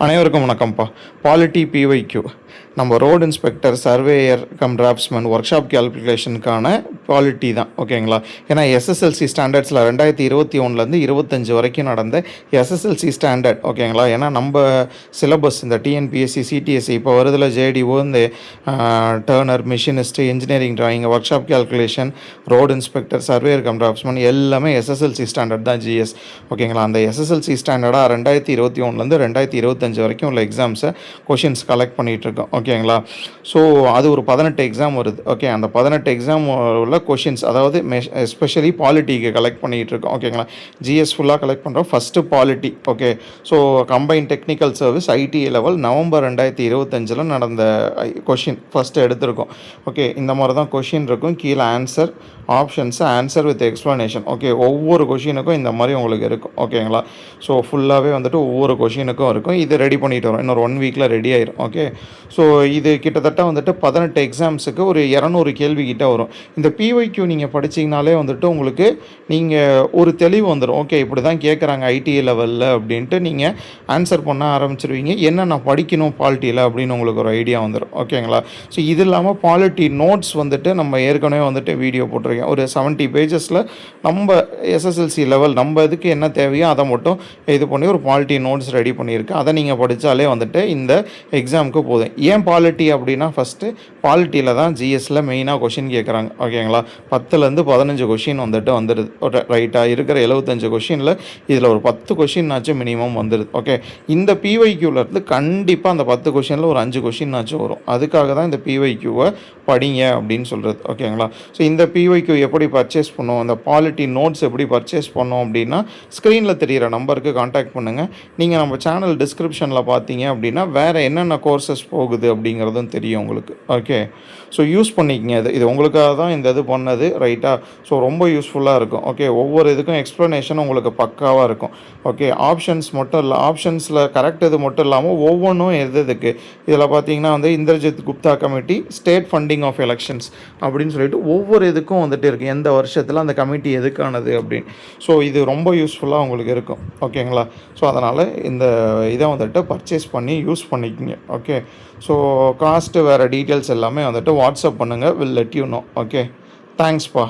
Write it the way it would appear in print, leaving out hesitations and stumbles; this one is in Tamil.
அனைவருக்கும் வணக்கம்ப்பா. பாலிட்டி PYQ நம்ம road inspector, surveyor draughtsman workshop கேல்குலேஷனுக்கான பாலிட்டி தான். ஓகேங்களா? ஏன்னா SSLC ஸ்டாண்டர்ட்ஸில் 2021லேருந்து 25 வரைக்கும் நடந்த SSLC ஸ்டாண்டர்ட். ஓகேங்களா? ஏன்னா நம்ம சிலபஸ் இந்த TNPSC CTSE இப்போ வருதில் JDO, இந்த turner, மிஷினிஸ்ட்டு, engineering drawing, work shop calculation, road inspector, surveyor draughtsman எல்லாமே SSLC ஸ்டாண்டர்ட் தான் GS. ஓகேங்களா? அந்த SSLC ஸ்டாண்டர்டாக 2021லேருந்து 2025 வரைக்கும் உள்ள எக்ஸாம்ஸை கொஷின்ஸ் கலெக்ட் பண்ணிகிட்ருக்கோம். ஓகேங்களா? ஸோ அது ஒரு 18 எக்ஸாம் வருது. ஓகே, அந்த 18 எக்ஸாம் உள்ள கொஷின்ஸ், அதாவது எஸ்பெஷலி பாலிட்டிக்கு கலெக்ட் பண்ணிகிட்டு இருக்கோம். ஓகேங்களா? GS ஃபுல்லாக கலெக்ட் பண்ணுறோம். First polity. Okay, so combine technical service ITA level November 2025 நடந்த கொஷின் ஃபஸ்ட்டு எடுத்திருக்கோம். ஓகே, இந்த மாதிரி தான் கொஷின் இருக்கும். கீழே answer, options, answer with explanation. Okay, ஒவ்வொரு கொஷினுக்கும் இந்த மாதிரி உங்களுக்கு இருக்கும். ஓகேங்களா? ஸோ ஃபுல்லாகவே வந்துட்டு ஒவ்வொரு கொஷினுக்கும் இருக்கும். இது ரெடி பண்ணிட்டு வரோம். இன்னொரு 1 வீக்கில் ரெடி ஆயிரும். ஓகே, ஸோ இது கிட்டத்தட்ட வந்துட்டு 18 எக்ஸாம்ஸுக்கு ஒரு 200 கேள்வி கிட்ட வரும். இந்த PYQ நீங்கள் படிச்சிங்கனாலே வந்துட்டு உங்களுக்கு நீங்கள் ஒரு தெளிவு வந்துடும். ஓகே, இப்படி தான் கேட்குறாங்க ITA லெவலில் அப்படின்ட்டு நீங்கள் ஆன்சர் பண்ண ஆரம்பிச்சிருவீங்க. என்ன நான் படிக்கணும் பாலிட்டியில் அப்படின்னு உங்களுக்கு ஒரு ஐடியா வந்துடும். ஓகேங்களா? ஸோ இது இல்லாமல் பாலிட்டி நோட்ஸ் வந்துட்டு நம்ம ஏற்கனவே வந்துட்டு வீடியோ போட்டிருக்கேன். ஒரு 70 பேஜஸில் நம்ம SSLC லெவல் நம்ம இதுக்கு என்ன தேவையோ அதை மட்டும் இது பண்ணி ஒரு பாலிட்டி நோட்ஸ் ரெடி பண்ணியிருக்கேன். அதை நீங்கள் படித்தாலே வந்துட்டு இந்த எக்ஸாமுக்கு போதும். ஏன் பாலிட்டி அப்படின்னா, ஃபஸ்ட்டு பாலிட்டியில் தான் GSல மெயினாக கொஷின் கேட்குறாங்க. ஓகேங்களா? 10லேருந்து 15 கொஷின் வந்துடுது. ரைட்டாக இருக்கிற 75 கொஷினில் இதில் ஒரு 10 கொஷின்னாச்சும் மினிமம் வந்துடுது. ஓகே, இந்த PYQலேருந்து கண்டிப்பாக அந்த 10 கொஷினில் ஒரு 5 கொஷின்னாச்சும் வரும். அதுக்காக தான் இந்த PYQவை படிங்க அப்படின்னு சொல்கிறது. ஓகேங்களா? ஸோ இந்த PYQ எப்படி பர்ச்சேஸ் பண்ணோம், அந்த பாலிட்டி நோட்ஸ் எப்படி பர்ச்சேஸ் பண்ணோம் அப்படின்னா, ஸ்க்ரீனில் தெரிகிற நம்பருக்கு காண்டாக்ட் பண்ணுங்கள். நீங்கள் நம்ம சேனல் டிஸ்கிரிப்ஷனில் பார்த்தீங்க அப்படின்னா வேறு என்னென்ன கோர்சஸ் போகுது அப்படிங்கிறதும் தெரியும் உங்களுக்கு. ஓகே, ஸோ யூஸ் பண்ணிக்கங்க. இது உங்களுக்காக தான் இந்த இது பண்ணது. ரைட்டாக? ஸோ ரொம்ப யூஸ்ஃபுல்லாக இருக்கும். ஓகே, ஒவ்வொரு இதுக்கும் எக்ஸ்ப்ளனேஷன் உங்களுக்கு பக்காவாக இருக்கும். ஓகே, ஆப்ஷன்ஸ் மட்டும் இல்லை, ஆப்ஷன்ஸில் கரெக்ட் இது மட்டும் இல்லாமல் ஒவ்வொன்றும் எதுக்கு இதில் பார்த்தீங்கன்னா வந்து Indrajit Gupta committee, state funding of elections அப்படின்னு சொல்லிட்டு ஒவ்வொரு இதுக்கும் வந்துட்டு இருக்குது. எந்த வருஷத்தில் அந்த கமிட்டி எதுக்கானது அப்படின்னு. ஸோ இது ரொம்ப யூஸ்ஃபுல்லாக உங்களுக்கு இருக்கும். ஓகேங்களா? ஸோ அதனால் இந்த இதை வந்துட்டு பர்ச்சேஸ் பண்ணி யூஸ் பண்ணிக்கோங்க. ஓகே, ஸோ காஸ்ட்டு வேறு டீட்டெயில்ஸ் எல்லாமே வந்துட்டு வாட்ஸ்அப் பண்ணுங்கள். Will let you know. Okay, தேங்க்ஸ்ப்பா.